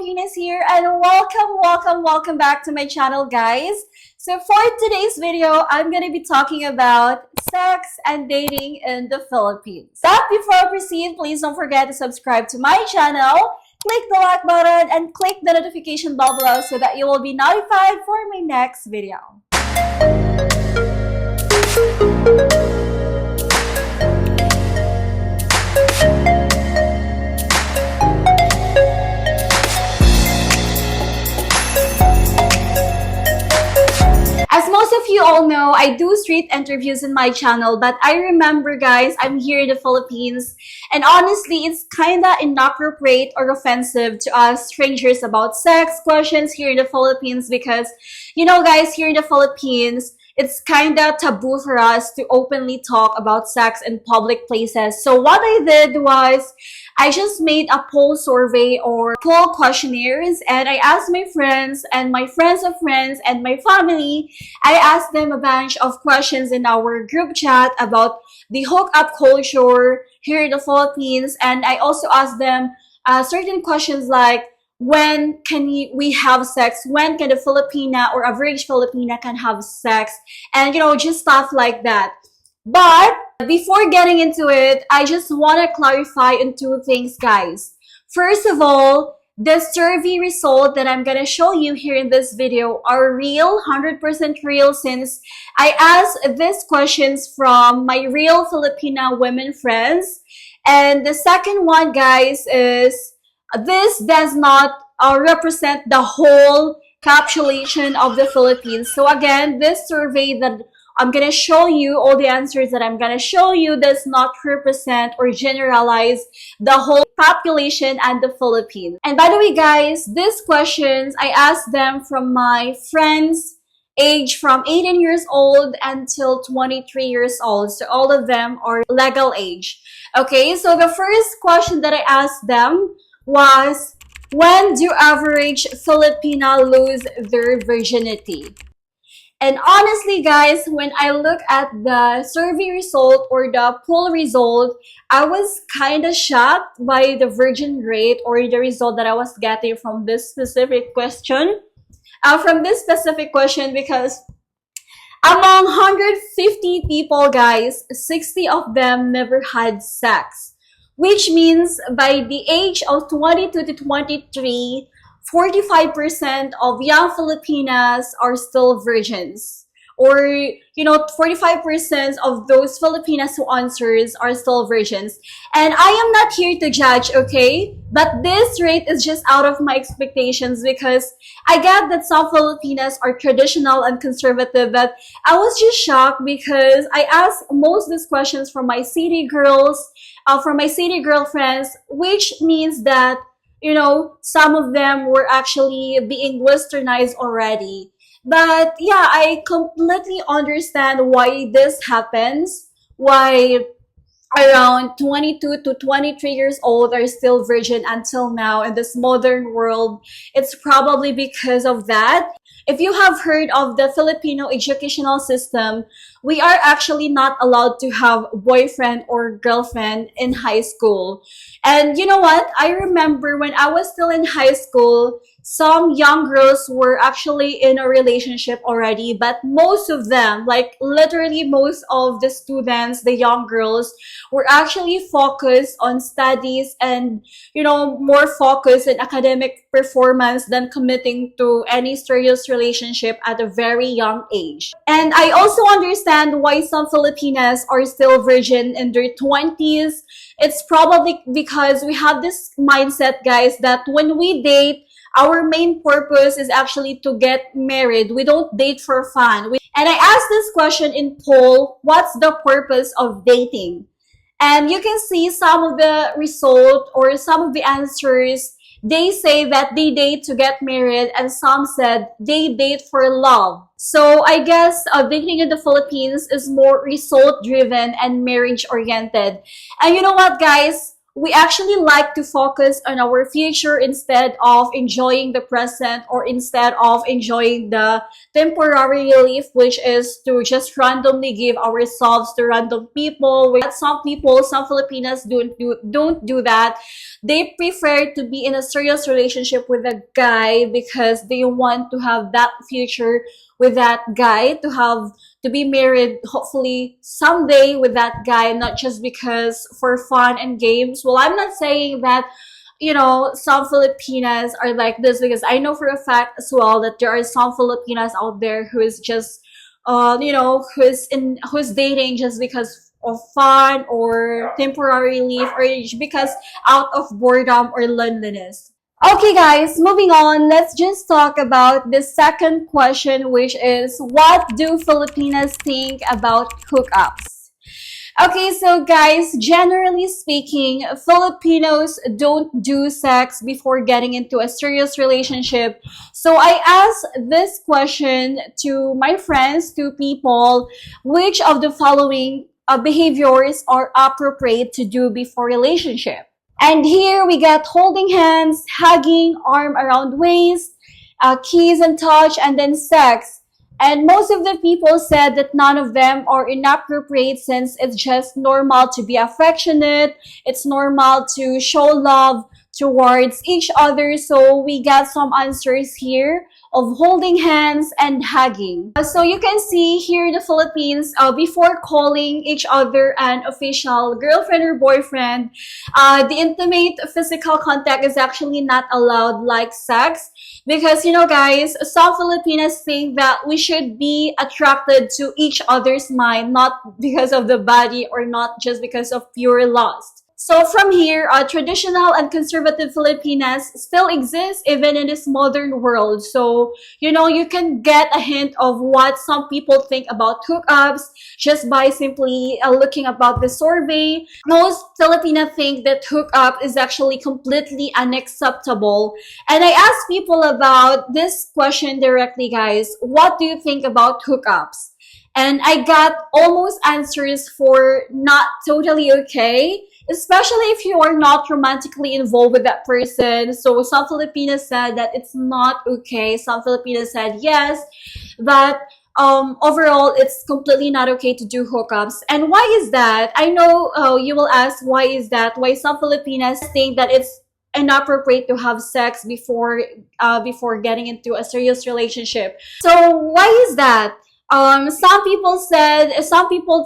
Filipinas here, and welcome back to my channel, guys. So for today's video, I'm gonna be talking about sex and dating in the Philippines. But before I proceed, please don't forget to subscribe to my channel, click the like button, and click the notification bell below so that you will be notified for my next video. As most of you all know, I do street interviews in my channel, but I remember, guys, I'm here in the Philippines, and honestly, it's kinda inappropriate or offensive to ask strangers about sex questions here in the Philippines because, you know, guys, here in the Philippines, it's kinda taboo for us to openly talk about sex in public places. So what I did was, I just made a poll survey or poll questionnaires, and I asked my friends and my friends of friends and my family. I asked them a bunch of questions in our group chat about the hookup culture here in the Philippines, and I also asked them certain questions like, when can we have sex? When can a Filipina or average Filipina can have sex? And, you know, just stuff like that. But before getting into it, I just want to clarify on two things, guys. First of all, the survey result that I'm going to show you here in this video are real, 100% real, since I asked these questions from my real Filipina women friends. And the second one, guys, is this does not represent the whole population of the Philippines. So again, this survey that I'm going to show you, all the answers that I'm going to show you, does not represent or generalize the whole population and the Philippines. And by the way, guys, these questions, I asked them from my friends age from 18 years old until 23 years old. So all of them are legal age. Okay, so the first question that I asked them was, when do average Filipina lose their virginity? And honestly, guys, when I look at the survey result or the poll result, I was kind of shocked by the virgin rate or the result that I was getting from this specific question. Because among 150 people, guys, 60 of them never had sex. Which means by the age of 22 to 23, 45% of young Filipinas are still virgins. Or, you know, 45% of those Filipinas who answers are still virgins. And I am not here to judge, okay? But this rate is just out of my expectations because I get that some Filipinas are traditional and conservative, but I was just shocked because I asked most of these questions from my city girls, from my city girlfriends, which means that, you know, some of them were actually being westernized already. But yeah, I completely understand why this happens, why around 22 to 23 years old are still virgin until now in this modern world. It's probably because of that. If you have heard of the Filipino educational system, we are actually not allowed to have boyfriend or girlfriend in high school. And you know what? I remember when I was still in high school, some young girls were actually in a relationship already, but most of them, like literally most of the students, the young girls, were actually focused on studies and, you know, more focused in academic performance than committing to any serious relationship at a very young age. And I also understand why some Filipinas are still virgin in their 20s. It's probably because we have this mindset, guys, that when we date, our main purpose is actually to get married. We don't date for fun. And I asked this question in poll, what's the purpose of dating? And you can see some of the result or some of the answers. They say that they date to get married, and some said they date for love. So I guess dating in the Philippines is more result driven and marriage oriented. And you know what, guys? we actually like to focus on our future instead of enjoying the present, or instead of enjoying the temporary relief, which is to just randomly give ourselves to random people. Some people, some Filipinas don't do that. They prefer to be in a serious relationship with a guy because they want to have that future with that guy, to be married hopefully someday with that guy, not just because for fun and games. Well, I'm not saying that, you know, some Filipinas are like this, because I know for a fact as well that there are some Filipinas out there who is just, you know, who's dating just because of fun or temporary relief, or because out of boredom or loneliness. Okay, guys, moving on. Let's just talk about the second question, which is, what do Filipinas think about hookups? Okay, so guys, generally speaking, Filipinos don't do sex before getting into a serious relationship. So I asked this question to my friends, to people, which of the following behaviors are appropriate to do before relationship? And here we get holding hands, hugging, arm around waist, kiss and touch, and then sex. And most of the people said that none of them are inappropriate, since it's just normal to be affectionate. It's normal to show love towards each other. So we got some answers here of holding hands and hugging. So you can see here in the Philippines, before calling each other an official girlfriend or boyfriend, the intimate physical contact is actually not allowed like sex. Because, you know, guys, some Filipinas think that we should be attracted to each other's mind, not because of the body, or not just because of pure lust. So from here, traditional and conservative Filipinas still exist even in this modern world. So, you know, you can get a hint of what some people think about hookups just by simply looking about the survey. Most Filipina think that hookup is actually completely unacceptable. And I asked people about this question directly, guys. What do you think about hookups? And I got almost answers for not totally okay, especially if you are not romantically involved with that person. So some Filipinas said that it's not okay. Some Filipinas said yes, but overall it's completely not okay to do hookups. And why is that? I know you will ask, why is that? Why some Filipinas think that it's inappropriate to have sex before getting into a serious relationship. So why is that? Some people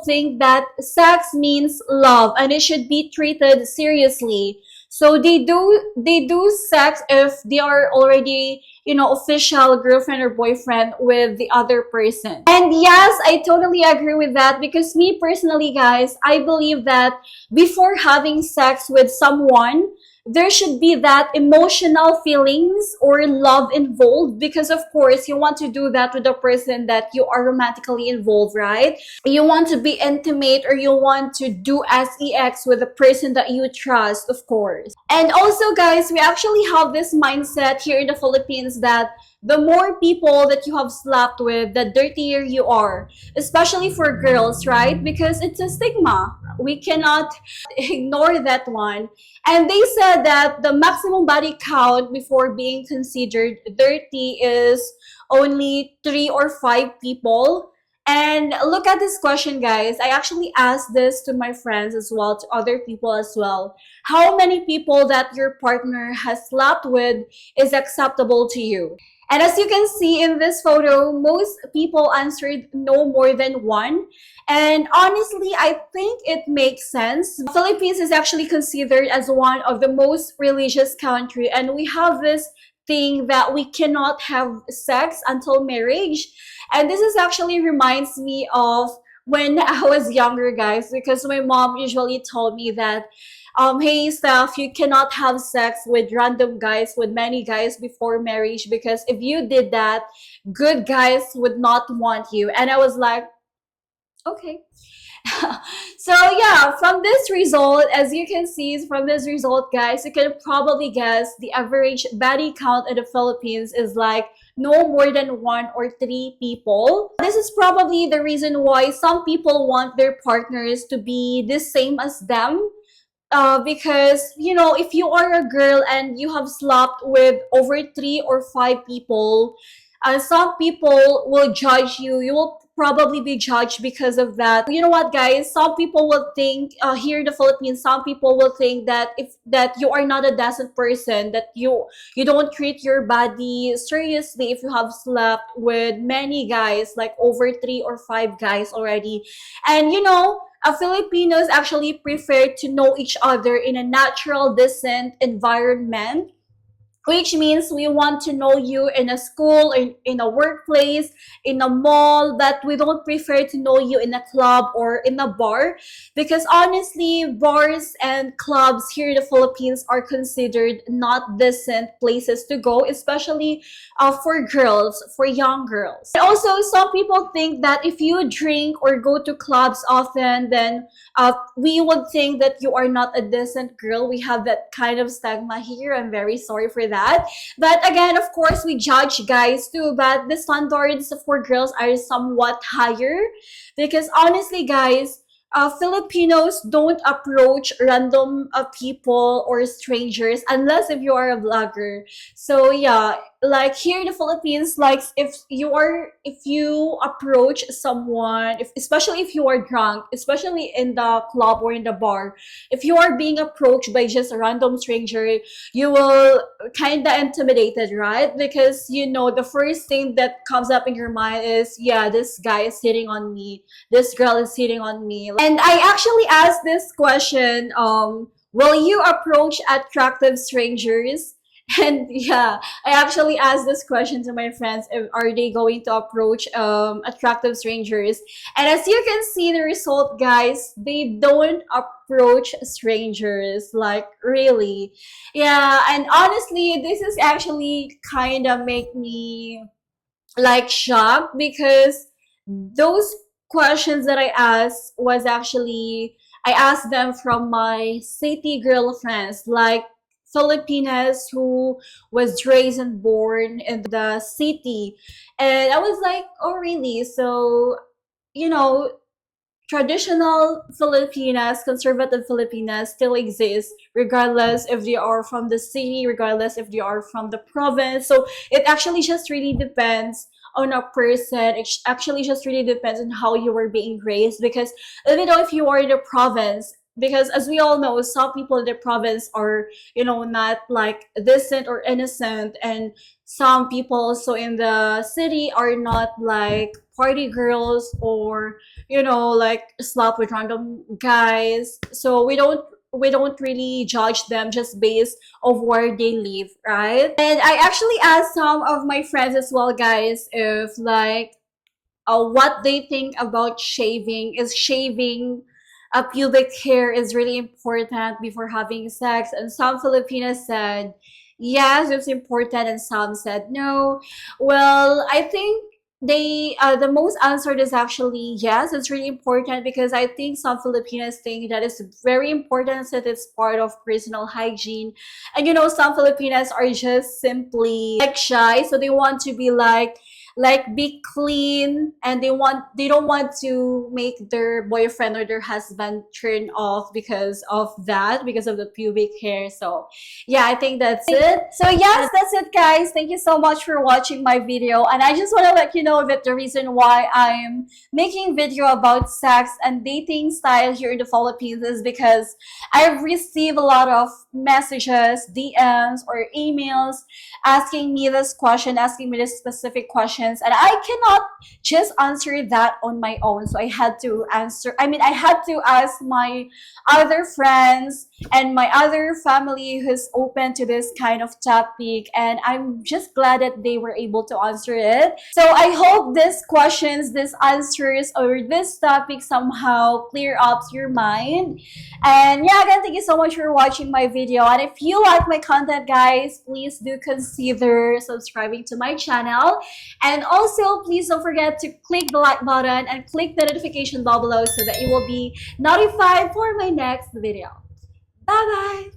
think that sex means love and it should be treated seriously. So they do sex if they are already, you know, official girlfriend or boyfriend with the other person. And yes, I totally agree with that, because me personally, guys, I believe that before having sex with someone, there should be that emotional feelings or love involved, because of course you want to do that with the person that you are romantically involved, right? You want to be intimate, or you want to do sex with the person that you trust, of course. And also, guys, we actually have this mindset here in the Philippines that the more people that you have slept with, the dirtier you are, especially for girls, right? Because it's a stigma. We cannot ignore that one. And they said that the maximum body count before being considered dirty is only 3 or 5 people. And look at this question, guys. I actually asked this to my friends as well, to other people as well. How many people that your partner has slept with is acceptable to you? And as you can see in this photo, most people answered no more than one. And honestly, I think it makes sense. Philippines is actually considered as one of the most religious country, and we have this thing that we cannot have sex until marriage. And this is actually reminds me of when I was younger, guys, because my mom usually told me that, hey, Steph, you cannot have sex with random guys, with many guys before marriage, because if you did that, good guys would not want you. And I was like, okay. So yeah, from this result, as you can see from this result, guys, you can probably guess the average body count in the Philippines is like no more than 1 or 3 people. This is probably the reason why some people want their partners to be the same as them, because if you are a girl and you have slept with over 3 or 5 people, some people will judge you. You will probably be judged because of that. You know what, guys? Some people will think, here in the Philippines, some people will think that if that you are not a decent person, that you don't treat your body seriously if you have slept with many guys, like over 3 or 5 guys already. And Filipinos actually prefer to know each other in a natural, decent environment, which means we want to know you in a school, in a workplace, in a mall, but we don't prefer to know you in a club or in a bar, because honestly, bars and clubs here in the Philippines are considered not decent places to go, especially for girls, for young girls. And also, some people think that if you drink or go to clubs often, then we would think that you are not a decent girl. We have that kind of stigma here. I'm very sorry for that. But again, of course, we judge guys too, but the standards for girls are somewhat higher, because honestly, guys, Filipinos don't approach random people or strangers unless if you are a vlogger. So yeah, like here in the Philippines, like if you approach someone, especially if you are drunk, especially in the club or in the bar, if you are being approached by just a random stranger, you will kind of intimidated, right? Because the first thing that comes up in your mind is, yeah, this guy is hitting on me, this girl is hitting on me. And I actually asked this question, will you approach attractive strangers? And yeah, I actually asked this question to my friends, if are they going to approach attractive strangers. And as you can see the result, guys, they don't approach strangers, like really. Yeah, and honestly, this is actually kind of make me like shocked, because those questions that I asked was actually, I asked them from my city girlfriends, like Filipinas who was raised and born in the city. And I was like, oh really? So, you know, traditional Filipinas, conservative Filipinas still exist, regardless if they are from the city, regardless if they are from the province. So it actually just really depends on a person. It actually just really depends on how you were being raised. Because even though if you are in the province, because as we all know, some people in the province are, not like decent or innocent, and some people also in the city are not like party girls, or like slept with random guys. So we don't really judge them just based of where they live, right? And I actually asked some of my friends as well, guys, if like what they think about shaving. Is shaving a pubic hair is really important before having sex? And some Filipinas said yes, it's important, and some said no. Well, I think the most answered is actually yes, it's really important, because I think some Filipinos think that it's very important since it's part of personal hygiene. And some Filipinas are just simply like shy, so they want to be like be clean, and they don't want to make their boyfriend or their husband turn off because of that, because of the pubic hair. So yeah, I think that's it. So yes, that's it, guys. Thank you so much for watching my video, and I just want to let you know that the reason why I'm making video about sex and dating style here in the Philippines is because I've received a lot of messages, DMs, or emails asking me this question, asking me this specific questions, and I cannot just answer that on my own. So I had to I had to ask my other friends and my other family who's open to this kind of topic, and I'm just glad that they were able to answer it. So I hope these questions, these answers, or this topic somehow clear up your mind. And yeah, again, thank you so much for watching my video. And if you like my content, guys, please do consider subscribing to my channel. And also, please don't forget to click the like button and click the notification bell below so that you will be notified for my next video. Bye bye!